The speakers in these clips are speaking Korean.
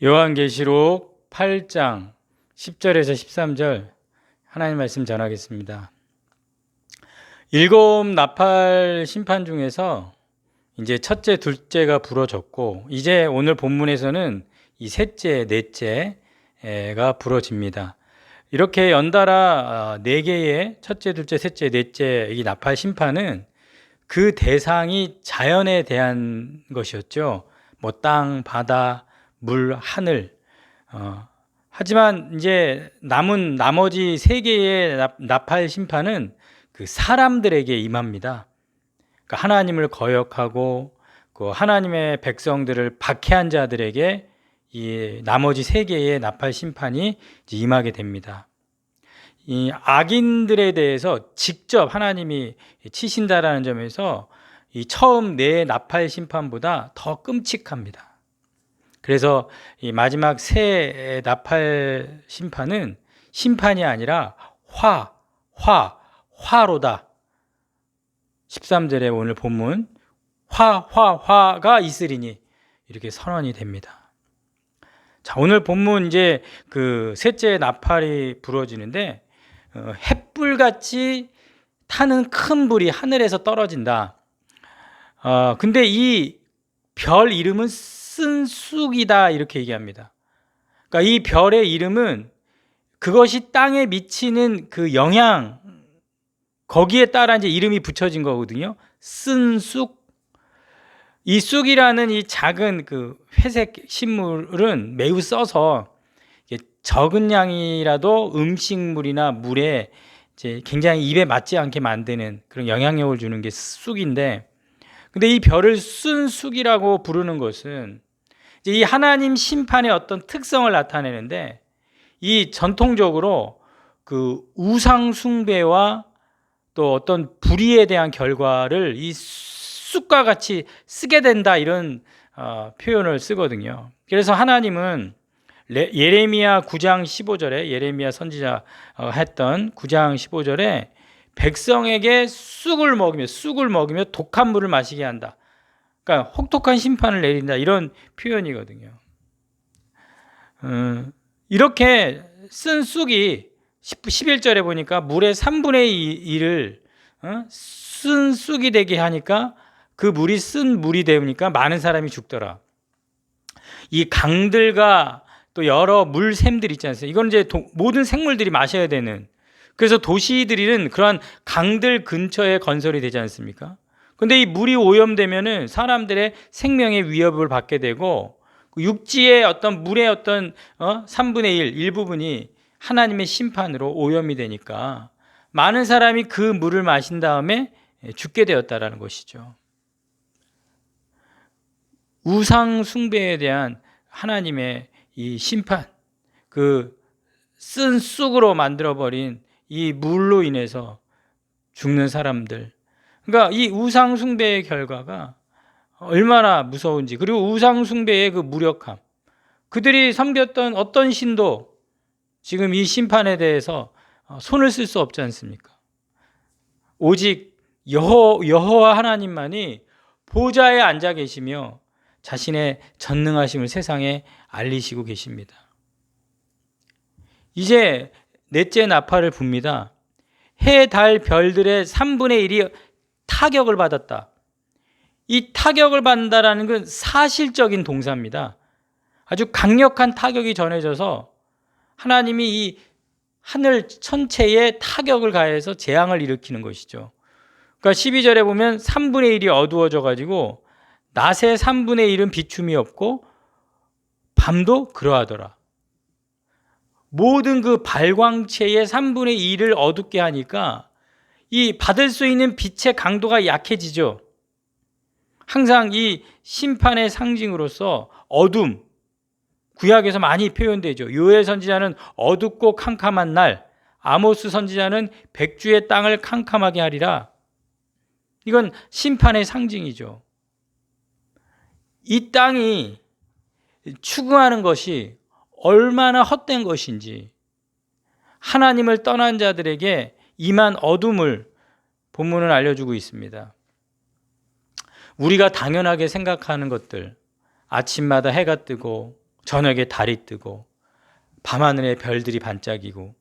요한계시록 8장 10절에서 13절 하나님 말씀 전하겠습니다. 일곱 나팔 심판 중에서 이제 첫째, 둘째가 부러졌고, 이제 오늘 본문에서는 이 셋째, 넷째가 부러집니다. 이렇게 연달아 네 개의 첫째, 둘째, 셋째, 넷째 이 나팔 심판은 그 대상이 자연에 대한 것이었죠. 뭐 땅, 바다, 물, 하늘. 하지만 이제 남은 나머지 세 개의 나팔 심판은 그 사람들에게 임합니다. 그러니까 하나님을 거역하고 그 하나님의 백성들을 박해한 자들에게 이 나머지 세 개의 나팔 심판이 임하게 됩니다. 이 악인들에 대해서 직접 하나님이 치신다라는 점에서 이 처음 네 나팔 심판보다 더 끔찍합니다. 그래서 이 마지막 세 나팔 심판은 심판이 아니라 화로다. 13절에 오늘 본문 화가 있으리니 이렇게 선언이 됩니다. 자, 오늘 본문 이제 그 셋째 나팔이 부러지는데 햇불같이 타는 큰 불이 하늘에서 떨어진다. 근데 이 별 이름은 쓴쑥이다 이렇게 얘기합니다. 그러니까 이 별의 이름은 그것이 땅에 미치는 그 영향, 거기에 따라 이제 이름이 붙여진 거거든요. 쓴쑥. 이 쑥이라는 이 작은 그 회색 식물은 매우 써서 적은 양이라도 음식물이나 물에 이제 굉장히 입에 맞지 않게 만드는 그런 영향력을 주는 게 쑥인데, 근데 이 별을 쓴 쑥이라고 부르는 것은 이제 이 하나님 심판의 어떤 특성을 나타내는데, 이 전통적으로 그 우상 숭배와 또 어떤 불의에 대한 결과를 이 쑥과 같이 쓰게 된다, 이런 표현을 쓰거든요. 그래서 하나님은 예레미야 9장 15절에 예레미야 선지자 했던 9장 15절에 백성에게 쑥을 먹이며 독한 물을 마시게 한다. 그러니까 혹독한 심판을 내린다, 이런 표현이거든요. 이렇게 쓴 쑥이 11절에 보니까 물의 3분의 1을 쓴 쑥이 되게 하니까 그 물이 쓴 물이 되니까 많은 사람이 죽더라. 이 강들과 또 여러 물샘들 있지 않습니까? 이건 이제 모든 생물들이 마셔야 되는, 그래서 도시들은 그러한 강들 근처에 건설이 되지 않습니까? 근데 이 물이 오염되면은 사람들의 생명에 위협을 받게 되고, 육지의 어떤 물의 어떤 3분의 1 일부분이 하나님의 심판으로 오염이 되니까 많은 사람이 그 물을 마신 다음에 죽게 되었다라는 것이죠. 우상 숭배에 대한 하나님의 이 심판, 그 쓴 쑥으로 만들어버린 이 물로 인해서 죽는 사람들, 그러니까 이 우상 숭배의 결과가 얼마나 무서운지, 그리고 우상 숭배의 그 무력함, 그들이 섬겼던 어떤 신도 지금 이 심판에 대해서 손을 쓸 수 없지 않습니까? 오직 여호와 하나님만이 보좌에 앉아 계시며 자신의 전능하심을 세상에 알리시고 계십니다. 이제 넷째 나팔을 붑니다. 해, 달, 별들의 3분의 1이 타격을 받았다. 이 타격을 받는다라는 건 사실적인 동사입니다. 아주 강력한 타격이 전해져서 하나님이 이 하늘 천체에 타격을 가해서 재앙을 일으키는 것이죠. 그러니까 12절에 보면 3분의 1이 어두워져 가지고 낮의 3분의 1은 비춤이 없고 밤도 그러하더라. 모든 그 발광체의 3분의 1을 어둡게 하니까 이 받을 수 있는 빛의 강도가 약해지죠. 항상 이 심판의 상징으로서 어둠, 구약에서 많이 표현되죠. 요엘 선지자는 어둡고 캄캄한 날, 아모스 선지자는 백주의 땅을 캄캄하게 하리라. 이건 심판의 상징이죠. 이 땅이 추구하는 것이 얼마나 헛된 것인지, 하나님을 떠난 자들에게 임한 어둠을 본문은 알려주고 있습니다. 우리가 당연하게 생각하는 것들, 아침마다 해가 뜨고 저녁에 달이 뜨고 밤하늘에 별들이 반짝이고.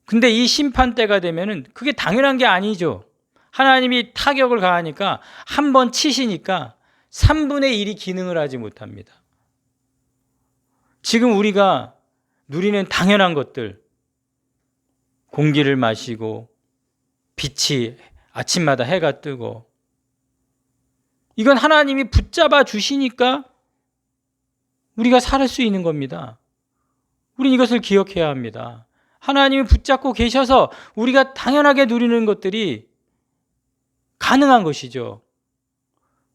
근데 이 심판 때가 되면은 그게 당연한 게 아니죠. 하나님이 타격을 가하니까 한 번 치시니까 3분의 1이 기능을 하지 못합니다. 지금 우리가 누리는 당연한 것들, 공기를 마시고 빛이 아침마다 해가 뜨고, 이건 하나님이 붙잡아 주시니까 우리가 살 수 있는 겁니다. 우린 이것을 기억해야 합니다. 하나님이 붙잡고 계셔서 우리가 당연하게 누리는 것들이 가능한 것이죠.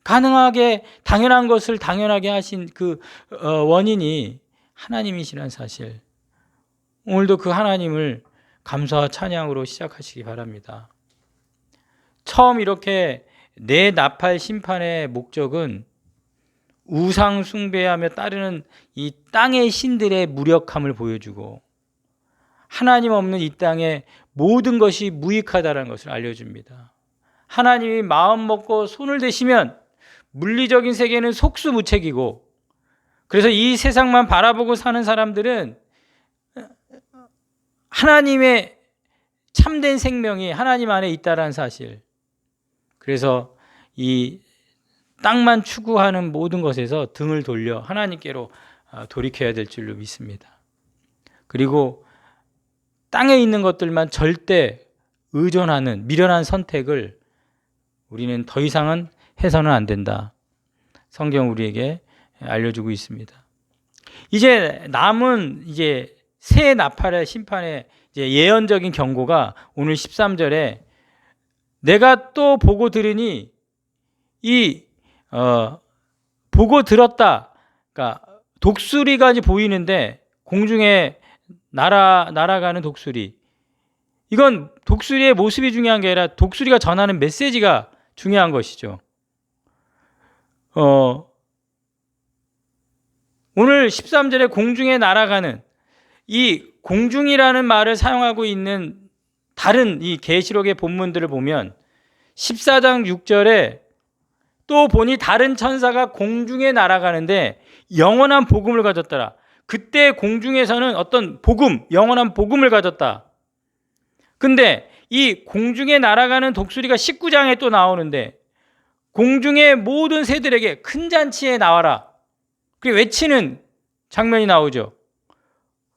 가능하게 당연한 것을 당연하게 하신 그 원인이 하나님이시라는 사실, 오늘도 그 하나님을 감사와 찬양으로 시작하시기 바랍니다. 처음 이렇게 내 나팔 심판의 목적은 우상 숭배하며 따르는 이 땅의 신들의 무력함을 보여주고, 하나님 없는 이 땅에 모든 것이 무익하다는 것을 알려줍니다. 하나님이 마음 먹고 손을 대시면 물리적인 세계는 속수무책이고, 그래서 이 세상만 바라보고 사는 사람들은 하나님의 참된 생명이 하나님 안에 있다는 사실, 그래서 이 땅만 추구하는 모든 것에서 등을 돌려 하나님께로 돌이켜야 될 줄로 믿습니다. 그리고 땅에 있는 것들만 절대 의존하는 미련한 선택을 우리는 더 이상은 해서는 안 된다. 성경 우리에게 알려주고 있습니다. 이제 남은 새 나팔의 심판의 예언적인 경고가 오늘 13절에 내가 또 보고 들으니 보고 들었다. 그러니까 독수리가 이제 보이는데 공중에 날아가는 독수리. 이건 독수리의 모습이 중요한 게 아니라 독수리가 전하는 메시지가 중요한 것이죠. 오늘 13절에 공중에 날아가는 이 공중이라는 말을 사용하고 있는 다른 이 계시록의 본문들을 보면 14장 6절에 또 보니 다른 천사가 공중에 날아가는데 영원한 복음을 가졌더라. 그때 공중에서는 어떤 복음, 영원한 복음을 가졌다. 근데 이 공중에 날아가는 독수리가 19장에 또 나오는데 공중의 모든 새들에게 큰 잔치에 나와라. 그리고 외치는 장면이 나오죠.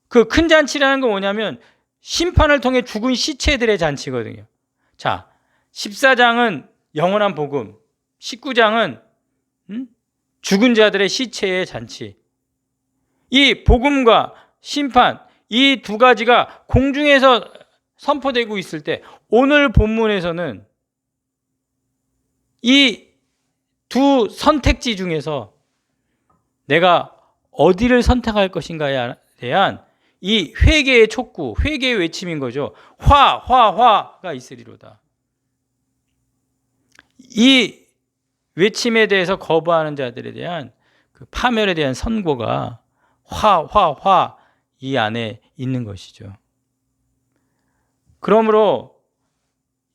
그 큰 잔치라는 건 뭐냐면 심판을 통해 죽은 시체들의 잔치거든요. 자, 14장은 영원한 복음, 19장은 죽은 자들의 시체의 잔치. 이 복음과 심판, 이 두 가지가 공중에서 선포되고 있을 때 오늘 본문에서는 이 두 선택지 중에서 내가 어디를 선택할 것인가에 대한 이 회개의 촉구, 회개의 외침인 거죠. 화가 있으리로다. 이 외침에 대해서 거부하는 자들에 대한 그 파멸에 대한 선고가 이 안에 있는 것이죠. 그러므로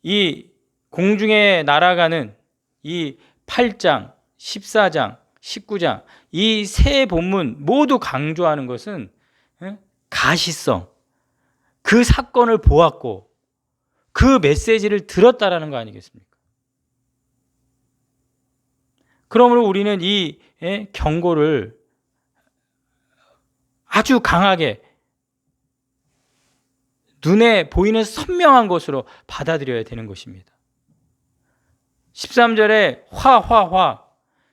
이 공중에 날아가는 이 8장, 14장, 19장 이 세 본문 모두 강조하는 것은 가시성, 그 사건을 보았고 그 메시지를 들었다라는 거 아니겠습니까? 그러므로 우리는 이 경고를 아주 강하게 눈에 보이는 선명한 것으로 받아들여야 되는 것입니다. 13절에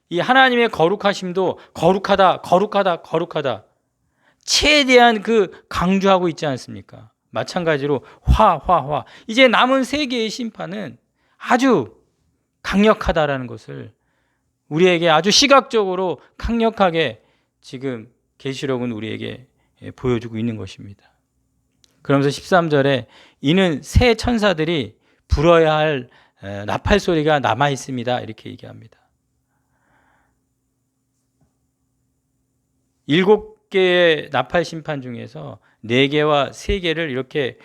이 하나님의 거룩하심도 거룩하다 최대한 그 강조하고 있지 않습니까? 마찬가지로 이제 남은 세 개의 심판은 아주 강력하다라는 것을 우리에게 아주 시각적으로 강력하게 지금 계시록은 우리에게 보여주고 있는 것입니다. 그러면서 13절에 이는 새 천사들이 불어야 할 나팔 소리가 남아 있습니다. 이렇게 얘기합니다. 7개의 나팔 심판 중에서 4개와 3개를 이렇게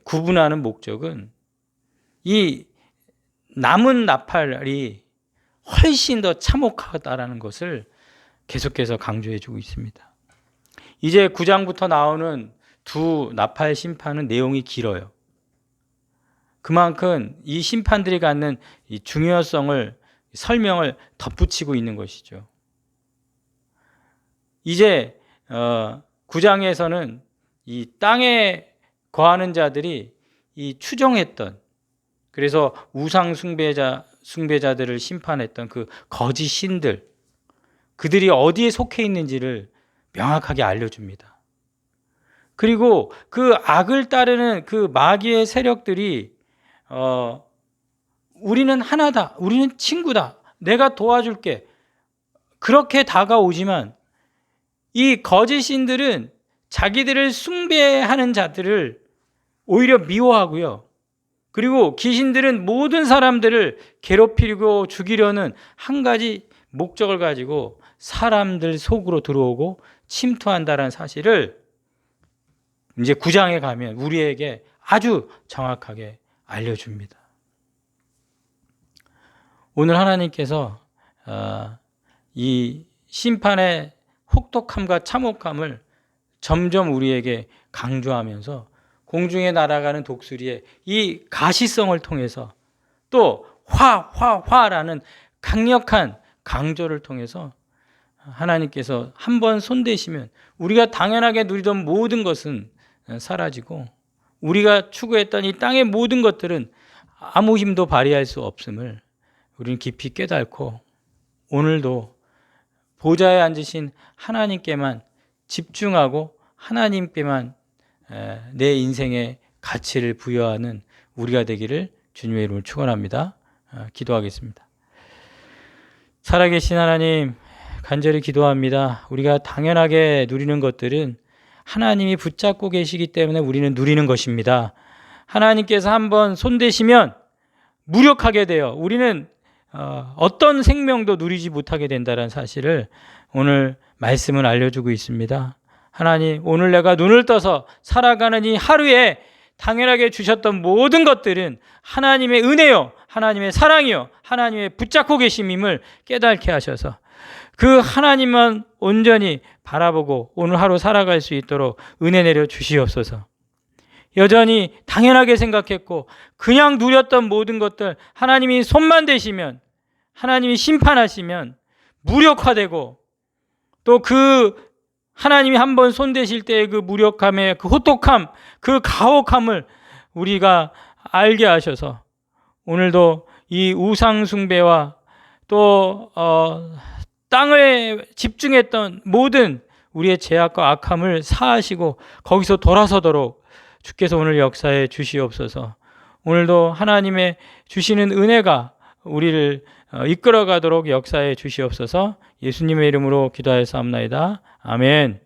구분하는 목적은 이 남은 나팔이 훨씬 더 참혹하다라는 것을 계속해서 강조해주고 있습니다. 이제 9장부터 나오는 두 나팔 심판은 내용이 길어요. 그만큼 이 심판들이 갖는 이 중요성을 설명을 덧붙이고 있는 것이죠. 이제 9장에서는 이 땅에 거하는 자들이 이 추종했던, 그래서 우상 숭배자들을 심판했던 그 거짓 신들, 그들이 어디에 속해 있는지를 명확하게 알려줍니다. 그리고 그 악을 따르는 그 마귀의 세력들이 우리는 하나다, 우리는 친구다, 내가 도와줄게, 그렇게 다가오지만 이 거짓 신들은 자기들을 숭배하는 자들을 오히려 미워하고요. 그리고 귀신들은 모든 사람들을 괴롭히고 죽이려는 한 가지 목적을 가지고 사람들 속으로 들어오고 침투한다는 사실을 이제 9장에 가면 우리에게 아주 정확하게 알려줍니다. 오늘 하나님께서 이 심판의 혹독함과 참혹함을 점점 우리에게 강조하면서 공중에 날아가는 독수리의 이 가시성을 통해서 또 화라는 강력한 강조를 통해서 하나님께서 한번 손대시면 우리가 당연하게 누리던 모든 것은 사라지고 우리가 추구했던 이 땅의 모든 것들은 아무 힘도 발휘할 수 없음을 우리는 깊이 깨닫고 오늘도 보좌에 앉으신 하나님께만 집중하고 하나님께만 내 인생의 가치를 부여하는 우리가 되기를 주님의 이름으로 축원합니다. 기도하겠습니다. 살아계신 하나님, 간절히 기도합니다. 우리가 당연하게 누리는 것들은 하나님이 붙잡고 계시기 때문에 우리는 누리는 것입니다. 하나님께서 한번 손대시면 무력하게 되어 우리는 어떤 생명도 누리지 못하게 된다는 사실을 오늘 말씀은 알려주고 있습니다. 하나님, 오늘 내가 눈을 떠서 살아가는 이 하루에 당연하게 주셨던 모든 것들은 하나님의 은혜요, 하나님의 사랑이요, 하나님의 붙잡고 계심임을 깨닫게 하셔서 그 하나님만 온전히 바라보고 오늘 하루 살아갈 수 있도록 은혜 내려 주시옵소서. 여전히 당연하게 생각했고 그냥 누렸던 모든 것들 하나님이 손만 대시면, 하나님이 심판하시면 무력화되고 또 그 하나님이 한번 손대실 때의 그 무력함의 그 호떡함, 그 가혹함을 우리가 알게 하셔서 오늘도 이 우상 숭배와 또 땅에 집중했던 모든 우리의 죄악과 악함을 사하시고 거기서 돌아서도록 주께서 오늘 역사해 주시옵소서. 오늘도 하나님의 주시는 은혜가 우리를 이끌어가도록 역사해 주시옵소서. 예수님의 이름으로 기도하였사옵나이다. 아멘.